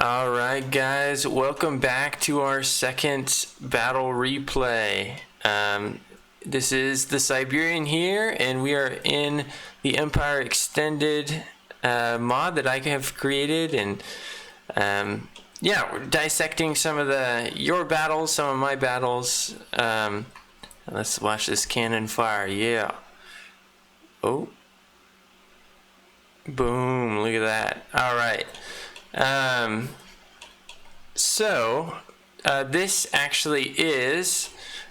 Alright guys, welcome back to our second battle replay. This is the Siberian here, and we are in the Empire Extended mod that I have created, and yeah, we're dissecting some of your battles, some of my battles. Let's watch this cannon fire, yeah. Oh. Boom, look at that. Alright. This actually is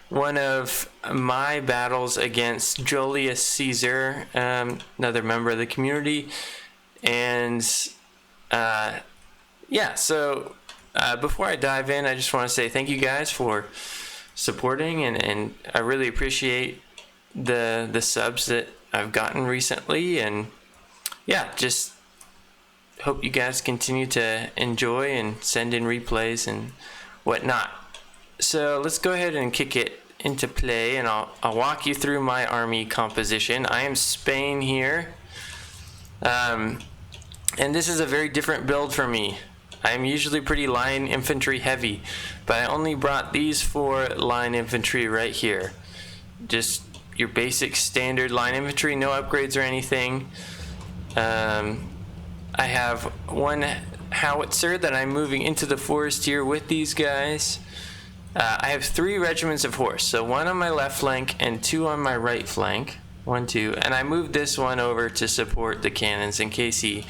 one of my battles against Joelius Cesar, another member of the community. And yeah, so before I dive in, I just want to say thank you guys for supporting, and I really appreciate the subs that I've gotten recently, and yeah, just hope you guys continue to enjoy and send in replays and whatnot. So let's go ahead and kick it into play, and I'll walk you through my army composition. I am Spain here, and this is a very different build for me. I'm usually pretty line infantry heavy, but I only brought these 4 line infantry right here. Just your basic standard line infantry, no upgrades or anything. I have 1 howitzer that I'm moving into the forest here with these guys. I have 3 regiments of horse, so 1 on my left flank and 2 on my right flank. 1, 2, and I moved this one over to support the cannons in case he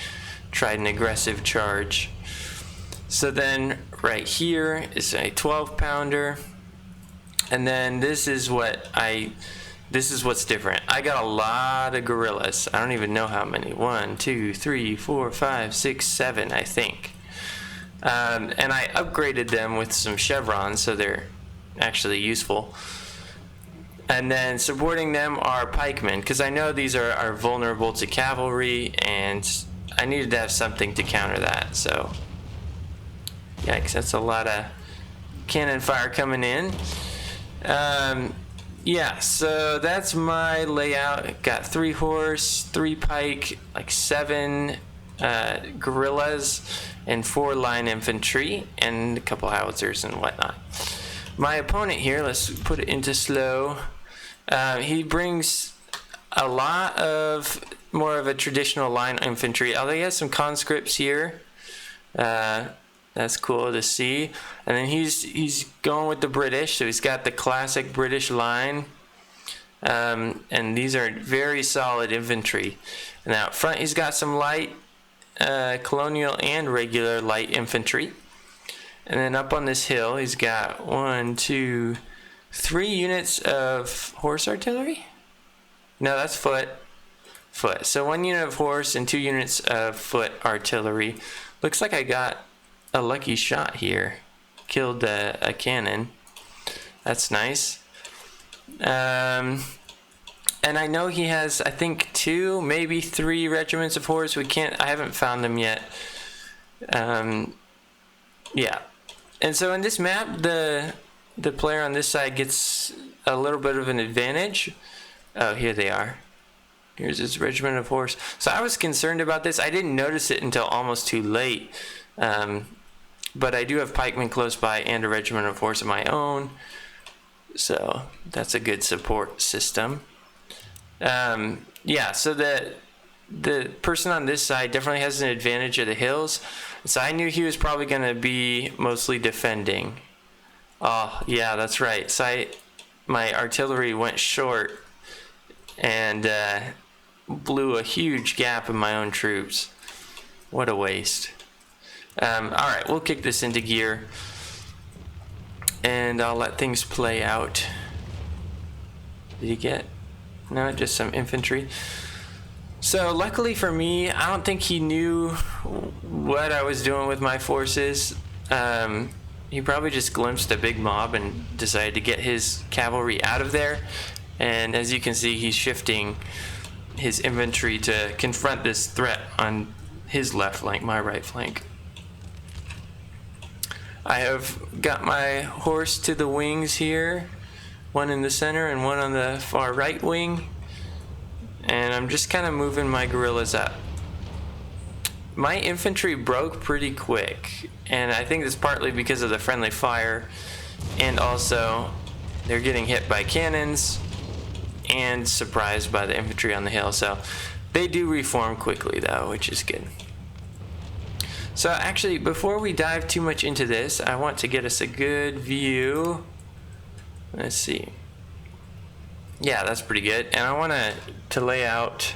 tried an aggressive charge. So then right here is a 12-pounder, and then this is what's different. I got a lot of guerrillas. I don't even know how many. 1, 2, 3, 4, 5, 6, 7, I think. And I upgraded them with some chevrons, so they're actually useful. And then supporting them are pikemen, because I know these are vulnerable to cavalry, and I needed to have something to counter that. So, yikes, that's a lot of cannon fire coming in. Yeah, so that's my layout. Got 3 horse, 3 pike, like 7 guerrillas, and 4 line infantry, and a couple howitzers and whatnot. My opponent here, let's put it into slow. He brings a lot of more of a traditional line infantry, although he has some conscripts here. That's cool to see. And then he's going with the British, so he's got the classic British line. And these are very solid infantry. And out front he's got some light colonial and regular light infantry. And then up on this hill he's got 1, 2, 3 units of horse artillery? No, that's foot. So 1 unit of horse and 2 units of foot artillery. Looks like I got a lucky shot here. Killed a cannon. That's nice. And I know he has, I think, 2, maybe 3 regiments of horse. I haven't found them yet. Yeah. And so in this map, the player on this side gets a little bit of an advantage. Oh, here they are. Here's his regiment of horse. So I was concerned about this. I didn't notice it until almost too late. But I do have pikemen close by and a regiment of horse of my own. So that's a good support system. Yeah, so the person on this side definitely has an advantage of the hills. So I knew he was probably going to be mostly defending. Oh, yeah, that's right. So my artillery went short and blew a huge gap in my own troops. What a waste. Alright, we'll kick this into gear, and I'll let things play out. Did he get? No, just some infantry. So luckily for me, I don't think he knew what I was doing with my forces. He probably just glimpsed a big mob and decided to get his cavalry out of there. And as you can see, he's shifting his infantry to confront this threat on his left flank, my right flank. I have got my horse to the wings here, 1 in the center and 1 on the far right wing, and I'm just kind of moving my guerrillas up. my infantry broke pretty quick, and I think it's partly because of the friendly fire, and also they're getting hit by cannons and surprised by the infantry on the hill. So they do reform quickly though, which is good. So actually, before we dive too much into this, I want to get us a good view. Let's see. Yeah, that's pretty good. And I want to lay out,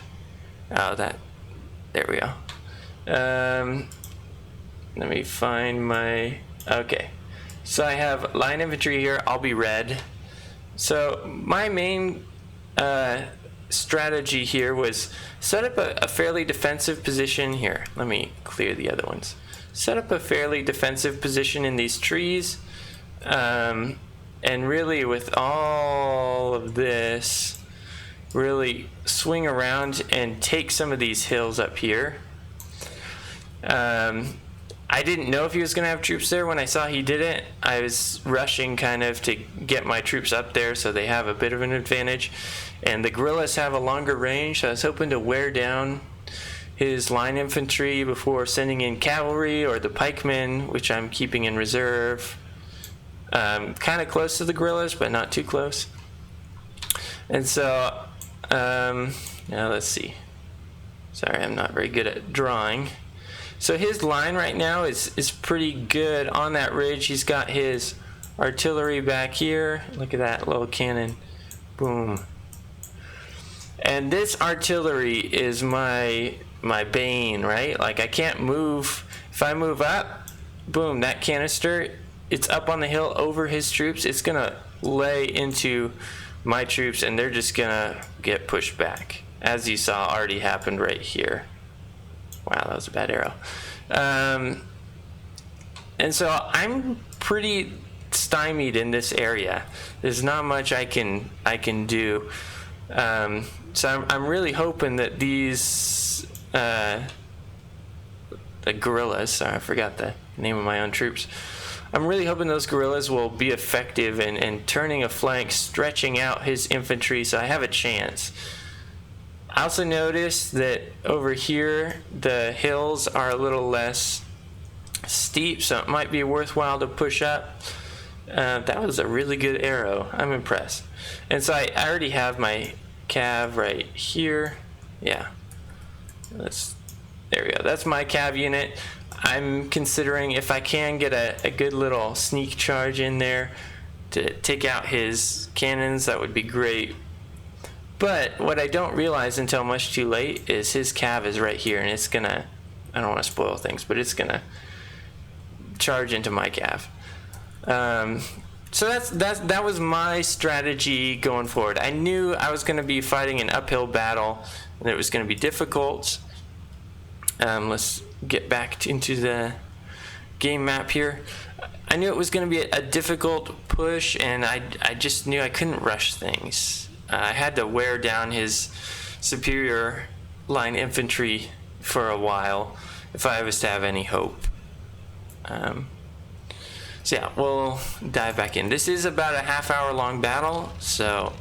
there we go. Let me find my, okay. So I have line infantry here, I'll be red. So my main strategy here was set up a fairly defensive position here. Let me clear the other ones. Set up a fairly defensive position in these trees. And really with all of this, really swing around and take some of these hills up here. I didn't know if he was going to have troops there when I saw he didn't. I was rushing kind of to get my troops up there so they have a bit of an advantage. And the guerrillas have a longer range, so I was hoping to wear down his line infantry before sending in cavalry or the pikemen, which I'm keeping in reserve. Kind of close to the guerrillas, but not too close. And so, now let's see. Sorry, I'm not very good at drawing. So his line right now is pretty good on that ridge. He's got his artillery back here. Look at that little cannon. Boom. And this artillery is my bane, right? Like I can't move. If I move up, boom, that canister, it's up on the hill over his troops. It's gonna lay into my troops and they're just gonna get pushed back, as you saw already happened right here. Wow, that was a bad arrow. And so I'm pretty stymied in this area. There's not much I can do. So I'm really hoping that these the guerrillas, sorry, I forgot the name of my own troops. I'm really hoping those guerrillas will be effective in turning a flank, stretching out his infantry so I have a chance. I also noticed that over here the hills are a little less steep, so it might be worthwhile to push up. That was a really good arrow. I'm impressed. And so I already have my cav right here. Yeah. There we go. That's my cav unit. I'm considering if I can get a good little sneak charge in there to take out his cannons, that would be great. But what I don't realize until much too late is his cav is right here, and it's gonna, I don't want to spoil things, but it's gonna charge into my cav. So that was my strategy going forward. I knew I was gonna be fighting an uphill battle, and it was gonna be difficult. Let's get back into the game map here. I knew it was gonna be a difficult push, and I just knew I couldn't rush things. I had to wear down his superior line infantry for a while if I was to have any hope. So yeah, we'll dive back in. This is about a half-hour long battle, so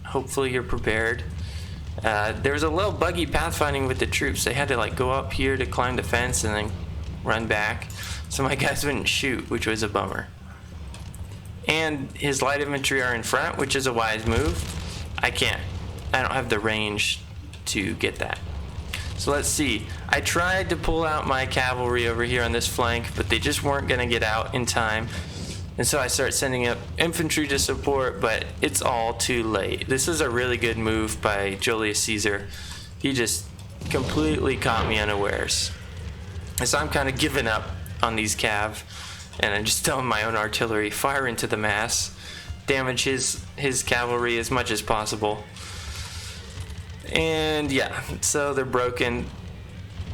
hopefully you're prepared. There was a little buggy pathfinding with the troops. They had to like go up here to climb the fence and then run back. So my guys wouldn't shoot, which was a bummer. And his light infantry are in front, which is a wise move. I don't have the range to get that. So let's see. I tried to pull out my cavalry over here on this flank, but they just weren't going to get out in time. And so I start sending up infantry to support, but it's all too late. This is a really good move by Joelius Cesar. He just completely caught me unawares. And so I'm kind of giving up on these cav, and I'm just telling my own artillery, fire into the mass. Damage his cavalry as much as possible. And yeah, so they're broken.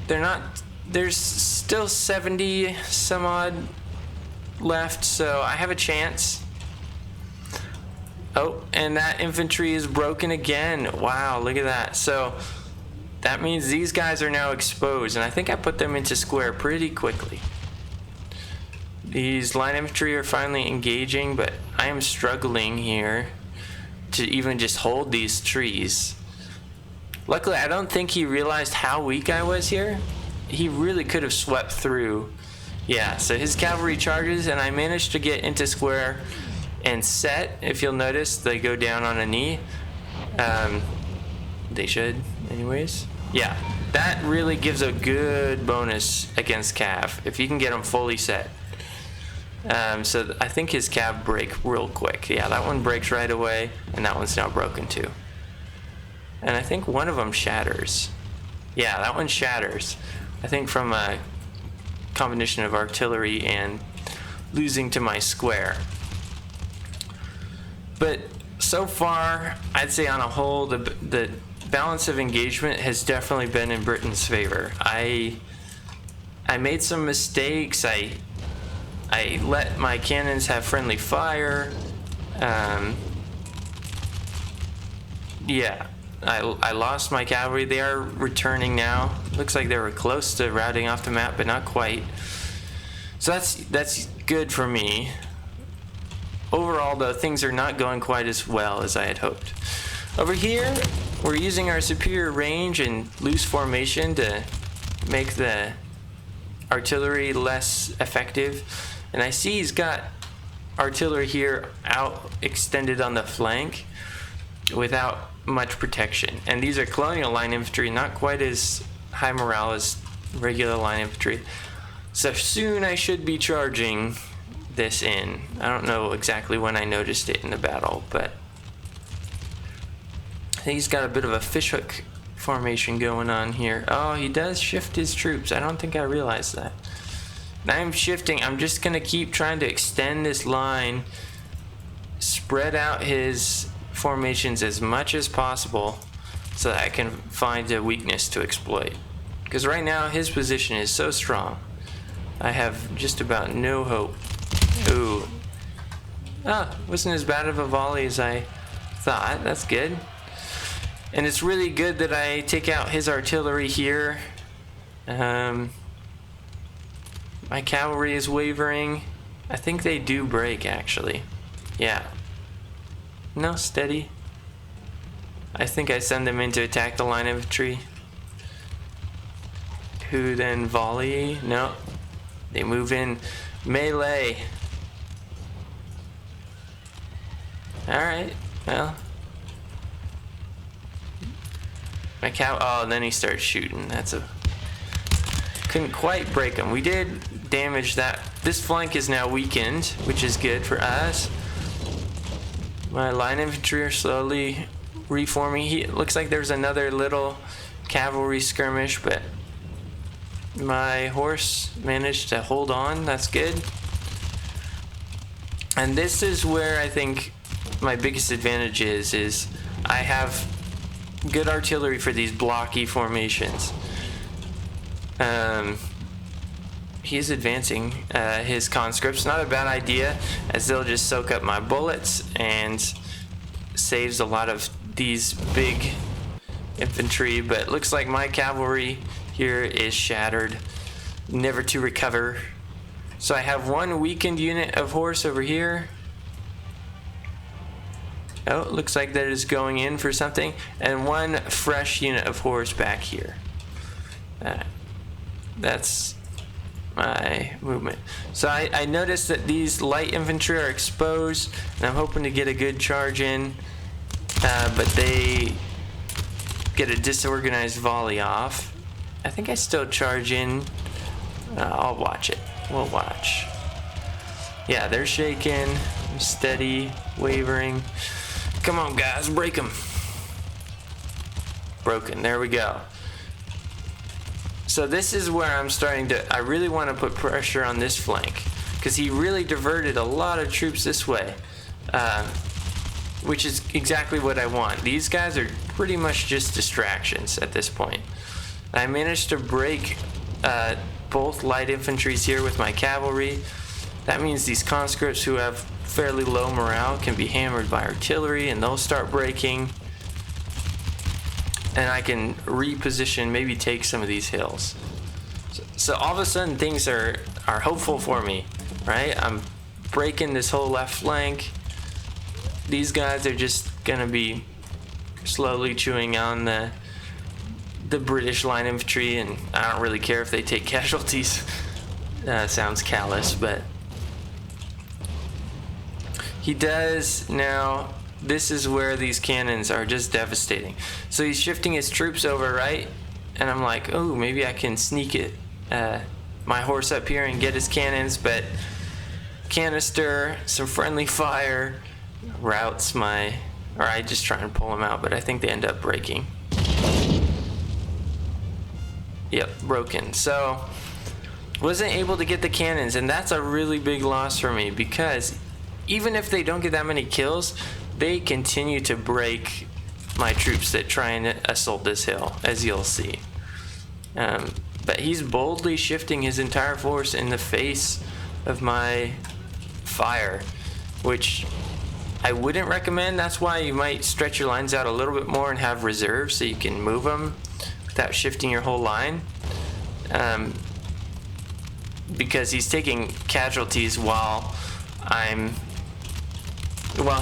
There's still 70 some odd left, so I have a chance. Oh, and that infantry is broken again. Wow, look at that. So that means these guys are now exposed, and I think I put them into square pretty quickly. These line infantry are finally engaging, but I am struggling here to even just hold these trees. Luckily, I don't think he realized how weak I was here. he really could have swept through. Yeah, so his cavalry charges, and I managed to get into square and set. If you'll notice, they go down on a knee. They should, anyways. Yeah, that really gives a good bonus against cav if you can get them fully set. So I think his cav break real quick. Yeah, that one breaks right away, and that one's now broken too. And I think one of them shatters. Yeah, that one shatters. I think from a combination of artillery and losing to my square. But so far, I'd say on a whole, the balance of engagement has definitely been in Britain's favor. I made some mistakes. I let my cannons have friendly fire. Yeah, I lost my cavalry. They are returning now. Looks like they were close to routing off the map, but not quite. So that's good for me. Overall, though, things are not going quite as well as I had hoped. Over here, we're using our superior range and loose formation to make the artillery less effective. And I see he's got artillery here out extended on the flank without much protection. And these are colonial line infantry, not quite as high morale as regular line infantry. So soon I should be charging this in. I don't know exactly when I noticed it in the battle, but I think he's got a bit of a fishhook formation going on here. Oh, he does shift his troops. I don't think I realized that. I'm shifting. I'm just going to keep trying to extend this line, spread out his formations as much as possible so that I can find a weakness to exploit. Because right now his position is so strong. I have just about no hope. Ooh. Ah, wasn't as bad of a volley as I thought. That's good. And it's really good that I take out his artillery here. My cavalry is wavering. I think they do break, actually. Yeah. No, steady. I think I send them in to attack the line infantry. Who then volley? No. They move in melee. Alright, well. My cow. Oh, and then he starts shooting. That's a. Couldn't quite break him. We did damage that. This flank is now weakened, which is good for us. My line infantry are slowly reforming. It looks like there's another little cavalry skirmish, but my horse managed to hold on. That's good. And this is where I think my biggest advantage is I have good artillery for these blocky formations. He's advancing his conscripts. Not a bad idea, as they'll just soak up my bullets and saves a lot of these big infantry. But it looks like my cavalry here is shattered, never to recover. So I have one weakened unit of horse over here. Oh, it looks like that is going in for something. And one fresh unit of horse back here. That's my movement. So I noticed that these light infantry are exposed, and I'm hoping to get a good charge in, but they get a disorganized volley off. I think I still charge in. I'll watch it. We'll watch. Yeah, they're shaking, steady, wavering. Come on, guys, break them. Broken. There we go. So this is where I'm starting to. I really want to put pressure on this flank, because he really diverted a lot of troops this way, which is exactly what I want. These guys are pretty much just distractions at this point. I managed to break both light infantries here with my cavalry. That means these conscripts who have fairly low morale can be hammered by artillery, and they'll start breaking. And I can reposition, maybe take some of these hills. So all of a sudden things are hopeful for me, right? I'm breaking this whole left flank. These guys are just gonna be slowly chewing on the British line infantry, and I don't really care if they take casualties. Sounds callous, but he does. Now this is where these cannons are just devastating. So he's shifting his troops over, right? And I'm like, oh, maybe I can sneak it, my horse up here and get his cannons, but canister, some friendly fire, routes my, or I just try and pull them out, but I think they end up breaking. Yep, broken. So wasn't able to get the cannons, and that's a really big loss for me, because even if they don't get that many kills, they continue to break my troops that try and assault this hill, as you'll see. But he's boldly shifting his entire force in the face of my fire, which I wouldn't recommend. That's why you might stretch your lines out a little bit more and have reserves so you can move them without shifting your whole line. Because he's taking casualties while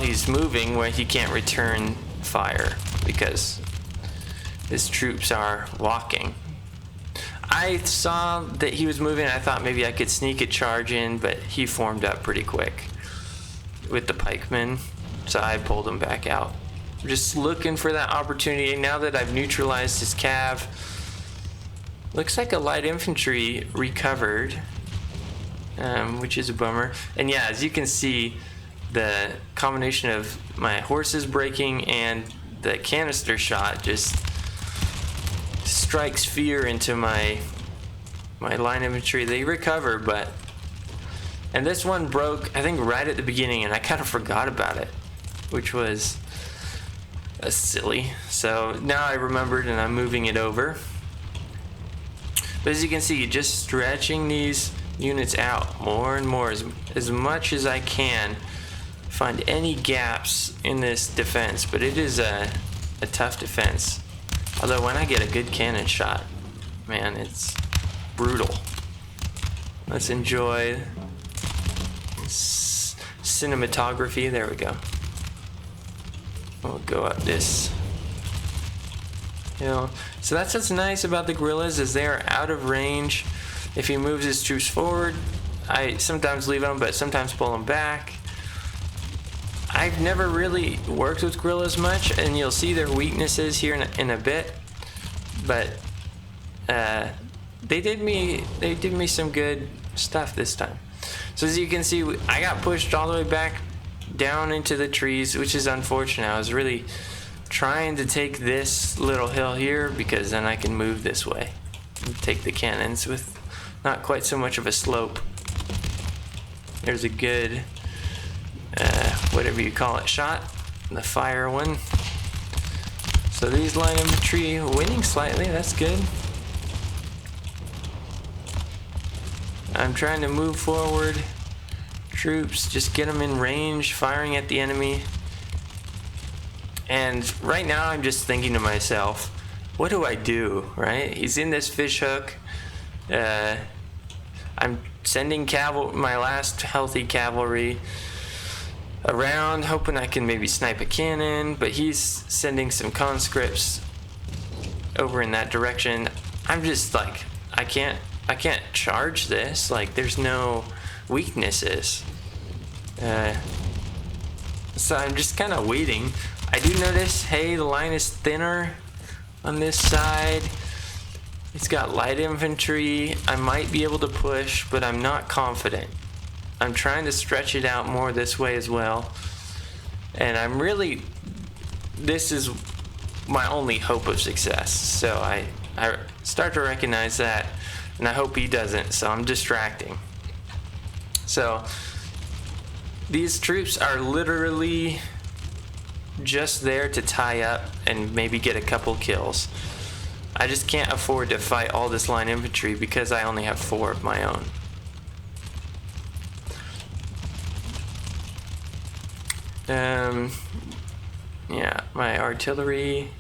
he's moving, where he can't return fire because his troops are walking. I saw that he was moving, and I thought maybe I could sneak a charge in, but he formed up pretty quick with the pikemen, so I pulled him back out. I'm just looking for that opportunity. Now that I've neutralized his cav, looks like a light infantry recovered, which is a bummer. And yeah, as you can see, the combination of my horses breaking and the canister shot just strikes fear into my line infantry. They recover, but, and this one broke I think right at the beginning, and I kind of forgot about it, which was silly. So now I remembered, and I'm moving it over. But as you can see, just stretching these units out more and more, as much as I can, find any gaps in this defense. But it is a tough defense. Although when I get a good cannon shot, man, it's brutal. Let's enjoy cinematography. There we go. We'll go up this hill. So that's what's nice about the guerrillas, is they are out of range. If he moves his troops forward, I sometimes leave them, but sometimes pull them back. I've never really worked with guerrillas much, and you'll see their weaknesses here in a bit. But they did me some good stuff this time. So as you can see, I got pushed all the way back down into the trees, which is unfortunate. I was really trying to take this little hill here, because then I can move this way and take the cannons with not quite so much of a slope. There's a good whatever you call it shot, the fire one. So these line infantry winning slightly, that's good. I'm trying to move forward troops, just get them in range, firing at the enemy. And right now I'm just thinking to myself, what do I do, right? He's in this fish hook. I'm sending my last healthy cavalry around, hoping I can maybe snipe a cannon, but he's sending some conscripts over in that direction. I'm just like, I can't charge this. Like, there's no weaknesses. So I'm just kind of waiting. I do notice, hey, the line is thinner on this side. It's got light infantry. I might be able to push, but I'm not confident. I'm trying to stretch it out more this way as well. And I'm really, this is my only hope of success. So I start to recognize that, and I hope he doesn't, so I'm distracting. So these troops are literally just there to tie up and maybe get a couple kills. I just can't afford to fight all this line infantry because I only have 4 of my own. Yeah, my artillery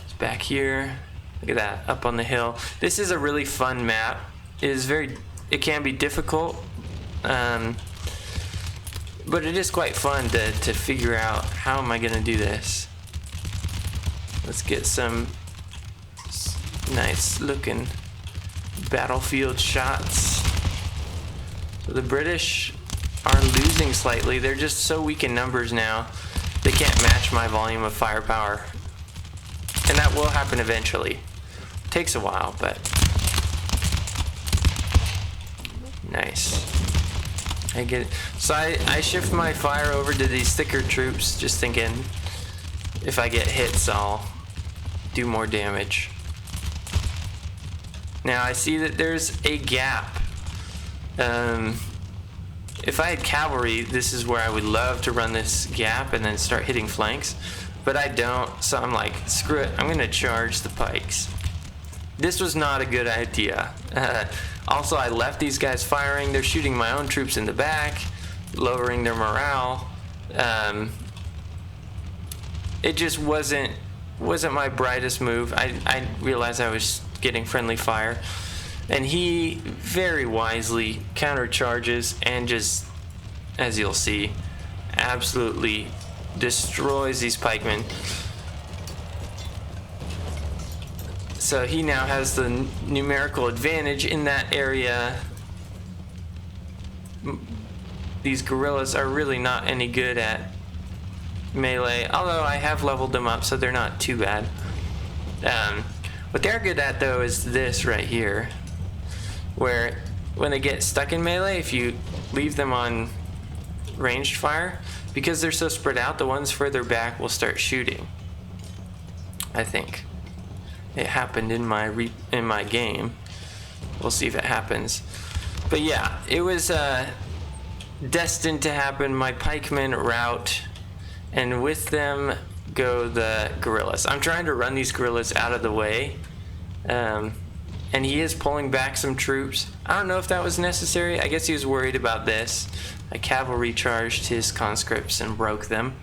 is back here. Look at that, up on the hill. This is a really fun map. It can be difficult, but it is quite fun to figure out, how am I gonna do this? Let's get some Nice looking battlefield shots. So the British are losing slightly. They're just so weak in numbers now. They can't match my volume of firepower. And that will happen eventually. Takes a while, but nice. I get it. So I shift my fire over to these thicker troops, just thinking if I get hits, I'll do more damage. Now I see that there's a gap. If I had cavalry, this is where I would love to run this gap and then start hitting flanks, but I don't, so I'm like, screw it, I'm gonna charge the pikes. This was not a good idea. Also, I left these guys firing. They're shooting my own troops in the back, lowering their morale. It just wasn't my brightest move. I realized I was getting friendly fire, and he very wisely countercharges and just, as you'll see, absolutely destroys these pikemen. So he now has the numerical advantage in that area. These guerrillas are really not any good at melee, although I have leveled them up, so they're not too bad. What they're good at, though, is this right here, where when they get stuck in melee, if you leave them on ranged fire, because they're so spread out, the ones further back will start shooting. I think it happened in my game. We'll see if it happens. But yeah, it was destined to happen. My pikemen rout, and with them go the guerrillas. I'm trying to run these guerrillas out of the way, and he is pulling back some troops. I don't know if that was necessary. I guess he was worried about this. A cavalry charged his conscripts and broke them.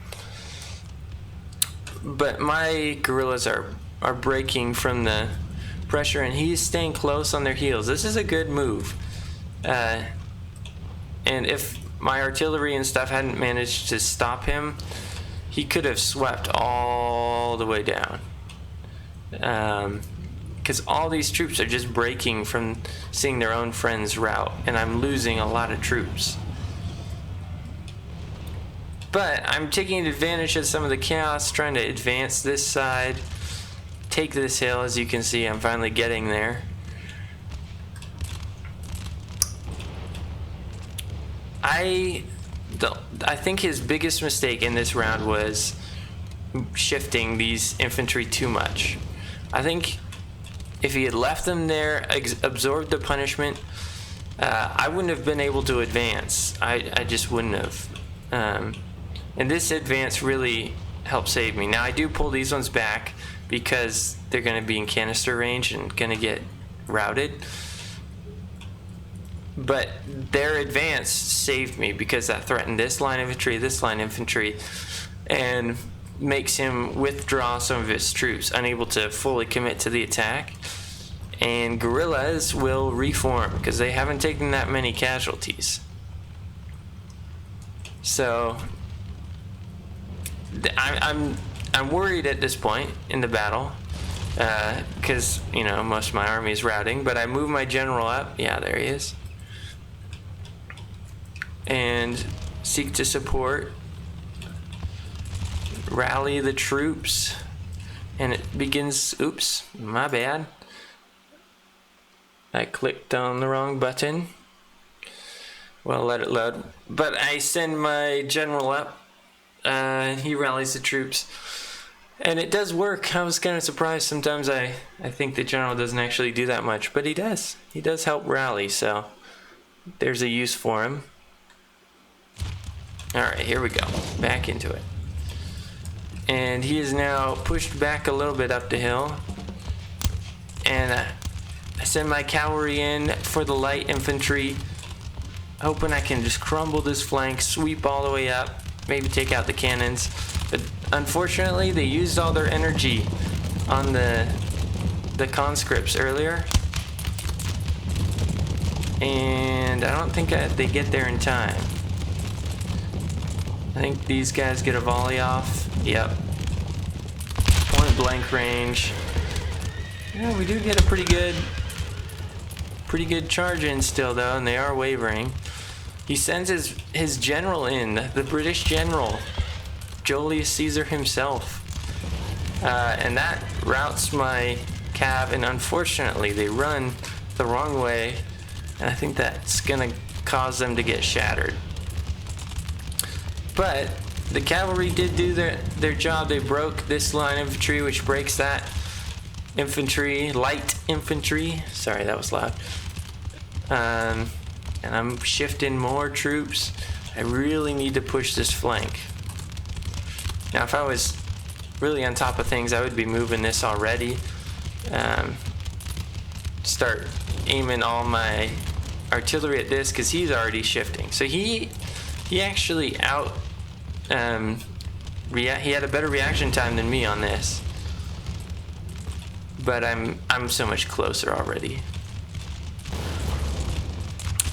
But my guerrillas are breaking from the pressure, and he's staying close on their heels. This is a good move. And if my artillery and stuff hadn't managed to stop him, he could have swept all the way down. Because all these troops are just breaking from seeing their own friends rout, and I'm losing a lot of troops. But I'm taking advantage of some of the chaos, trying to advance this side, take this hill. As you can see, I'm finally getting there. I think his biggest mistake in this round was shifting these infantry too much. I think if he had left them there, absorbed the punishment, I wouldn't have been able to advance. I just wouldn't have. And this advance really helped save me. Now I do pull these ones back because they're going to be in canister range and going to get routed. But their advance saved me because that threatened this line infantry, and makes him withdraw some of his troops, unable to fully commit to the attack. And guerrillas will reform because they haven't taken that many casualties. So I'm worried at this point in the battle because most of my army is routing. But I move my general up. Yeah, there he is. And seek to support, rally the troops, and it begins. Oops, my bad. I clicked on the wrong button. Well, let it load. But I send my general up. He rallies the troops, and it does work. I was kind of surprised. Sometimes I think the general doesn't actually do that much, but he does. He does help rally, so there's a use for him. Alright, here we go. Back into it. And he is now pushed back a little bit up the hill. And I send my cavalry in for the light infantry, hoping I can just crumble this flank, sweep all the way up, maybe take out the cannons. But unfortunately, they used all their energy on the conscripts earlier. And I don't think they get there in time. I think these guys get a volley off. Yep. Point blank range. Yeah, we do get a pretty good charge in still though, and they are wavering. He sends his general in, the British general, Joelius Cesar himself. And that routes my cav, and unfortunately they run the wrong way, and I think that's gonna cause them to get shattered. But the cavalry did do their job. They broke this line of infantry, which breaks that infantry, light infantry. Sorry, that was loud. And I'm shifting more troops. I really need to push this flank. Now, if I was really on top of things, I would be moving this already. Start aiming all my artillery at this, because he's already shifting. So he actually he had a better reaction time than me on this. But I'm so much closer already.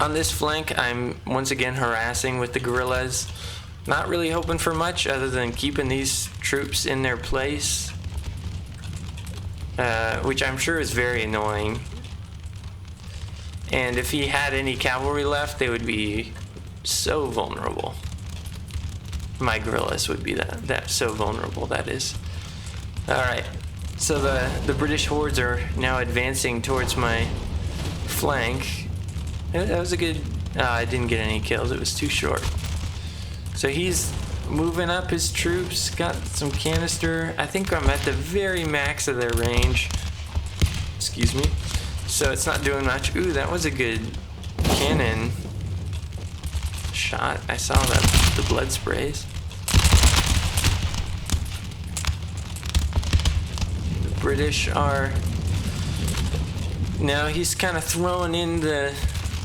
On this flank, I'm once again harassing with the guerrillas. Not really hoping for much other than keeping these troops in their place, which I'm sure is very annoying. And if he had any cavalry left, they would be so vulnerable. My guerrillas would be that so vulnerable, that is. Alright, so the British hordes are now advancing towards my flank. That was a good... I didn't get any kills, it was too short. So he's moving up his troops, got some canister. I think I'm at the very max of their range. Excuse me. So it's not doing much. Ooh, that was a good cannon shot. I saw the blood sprays. The British are... Now he's kind of throwing in the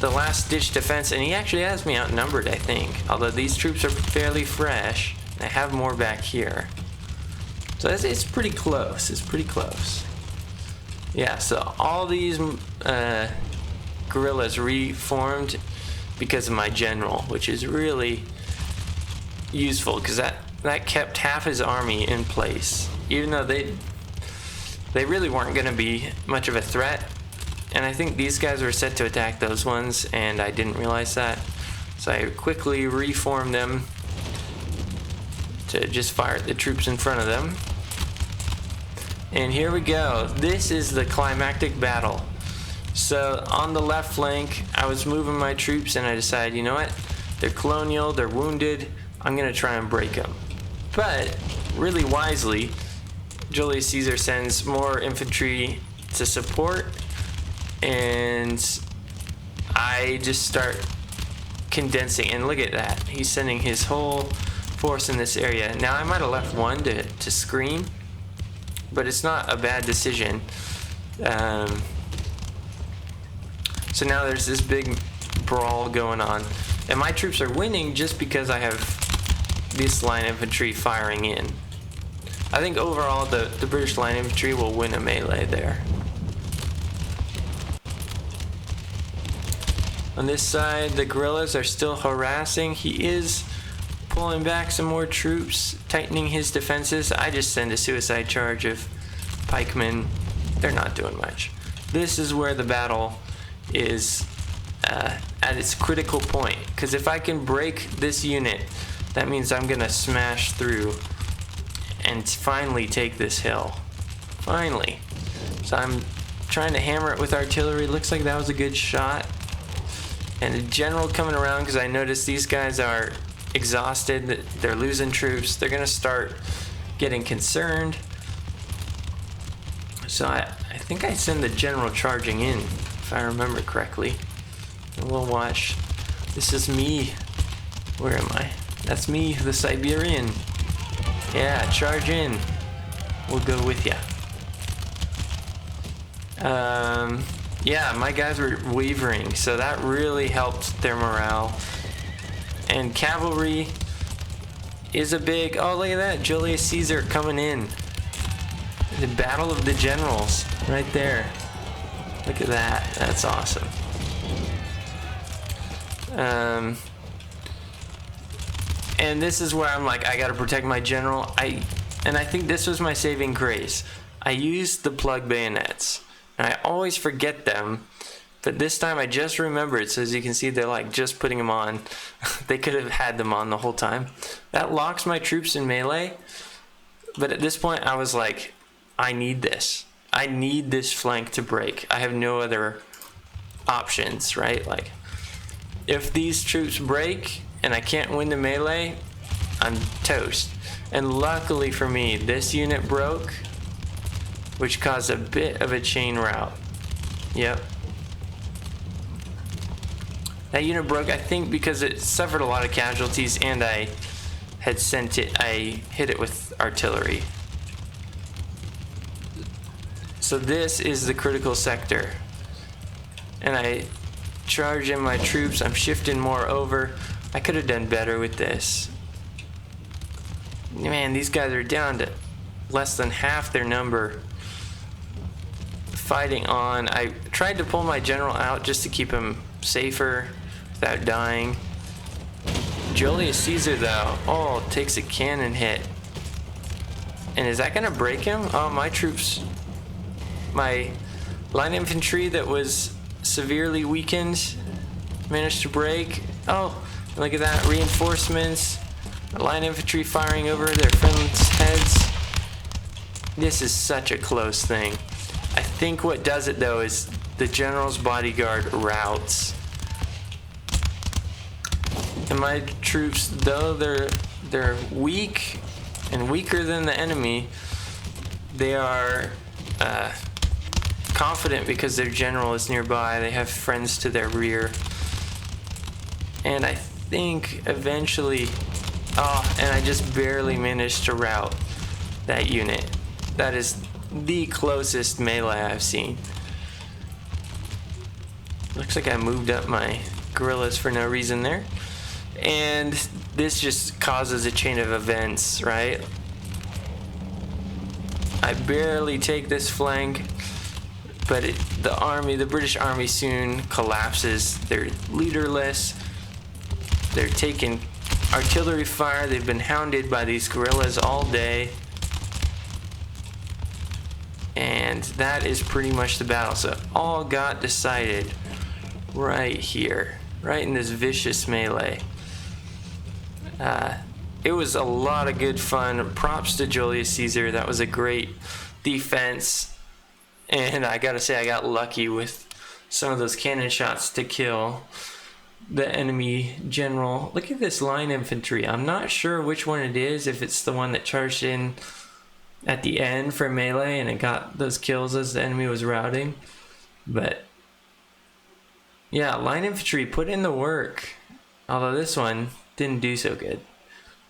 last ditch defense, and he actually has me outnumbered, I think, although these troops are fairly fresh. I have more back here, so it's pretty close. It's pretty close. Yeah, so all these guerrillas reformed because of my general, which is really useful, because that kept half his army in place, even though they really weren't going to be much of a threat. And I think these guys were set to attack those ones, and I didn't realize that. So I quickly reformed them to just fire at the troops in front of them. And here we go. This is the climactic battle. So on the left flank, I was moving my troops, and I decided, you know what? They're colonial, they're wounded. I'm going to try and break them. But really wisely, Julius Caesar sends more infantry to support, and I just start condensing. And look at that, he's sending his whole force in this area. Now I might have left one to screen, but it's not a bad decision. So now there's this big brawl going on, and my troops are winning just because I have this line infantry firing in. I think overall the British line infantry will win a melee there. On this side, the guerrillas are still harassing. He is pulling back some more troops, tightening his defenses. I just send a suicide charge of pikemen. They're not doing much. This is where the battle is at its critical point, because if I can break this unit, that means I'm gonna smash through and finally take this hill. Finally. So I'm trying to hammer it with artillery. Looks like that was a good shot. And a general coming around, because I noticed these guys are exhausted, they're losing troops, they're gonna start getting concerned. So I think I send the general charging in, if I remember correctly. And we'll watch. This is me. Where am I? That's me, the Siberian. Yeah, charge in. We'll go with ya. Yeah, my guys were wavering, so that really helped their morale. And cavalry is a big... Oh, look at that, Julius Caesar coming in. The Battle of the Generals, right there. Look at that, that's awesome. And this is where I'm like, I gotta protect my general. And I think this was my saving grace. I used the plug bayonets. And I always forget them, but this time I just remembered. So as you can see, they're like just putting them on. They could have had them on the whole time. That locks my troops in melee, but at this point I was like, I need this. I need this flank to break. I have no other options, right? Like, if these troops break and I can't win the melee, I'm toast. And luckily for me, this unit broke, which caused a bit of a chain rout. Yep. That unit broke, I think, because it suffered a lot of casualties and I hit it with artillery. So this is the critical sector. And I charge in my troops. I'm shifting more over. I could have done better with this. Man, these guys are down to less than half their number. Fighting on. I tried to pull my general out just to keep him safer without dying. Joelius Cesar, though, takes a cannon hit. And is that going to break him? Oh, my troops, my line infantry that was severely weakened managed to break. Oh, look at that. Reinforcements. Line infantry firing over their friends' heads. This is such a close thing. I think what does it, though, is the general's bodyguard routs. And my troops, though they're weak and weaker than the enemy, they are confident because their general is nearby. They have friends to their rear. And I think eventually, and I just barely managed to rout that unit. That is the closest melee I've seen. Looks like I moved up my guerrillas for no reason there. And this just causes a chain of events, right? I barely take this flank, but the British army soon collapses. They're leaderless. They're taking artillery fire. They've been hounded by these guerrillas all day. And that is pretty much the battle. So it all got decided right here, right in this vicious melee. It was a lot of good fun. Props to Joelius Cesar. That was a great defense. And I gotta say, I got lucky with some of those cannon shots to kill the enemy general. Look at this line infantry. I'm not sure which one it is, if it's the one that charged in at the end for melee and it got those kills as the enemy was routing. But yeah, line infantry put in the work. Although this one didn't do so good.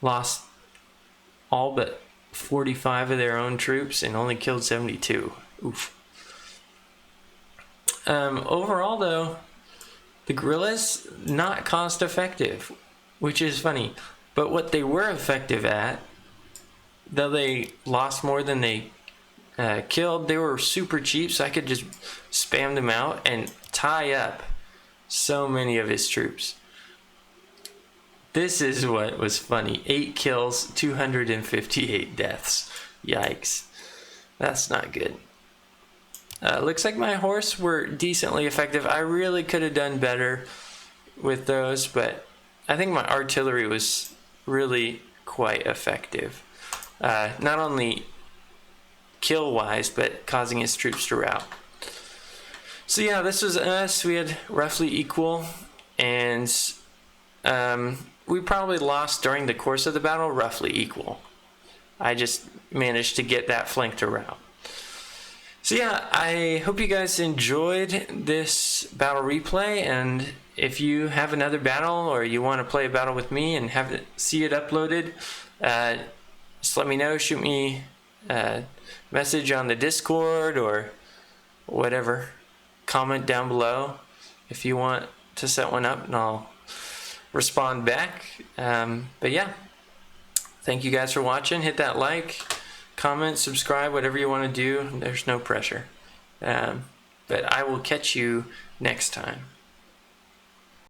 Lost all but 45 of their own troops and only killed 72. Oof. Overall, though, the guerrillas not cost effective, which is funny. But what they were effective at, though they lost more than they killed, they were super cheap, so I could just spam them out and tie up so many of his troops. This is what was funny. 8 kills, 258 deaths. Yikes. That's not good. Looks like my horse were decently effective. I really could have done better with those, but I think my artillery was really quite effective. Not only kill-wise, but causing his troops to rout. So yeah, this was us. We had roughly equal, and we probably lost during the course of the battle roughly equal. I just managed to get that flank to rout. So yeah, I hope you guys enjoyed this battle replay, and if you have another battle or you want to play a battle with me and see it uploaded, just let me know. Shoot me a message on the Discord or whatever. Comment down below if you want to set one up, and I'll respond back. But yeah, thank you guys for watching. Hit that like, comment, subscribe, whatever you want to do. There's no pressure. But I will catch you next time.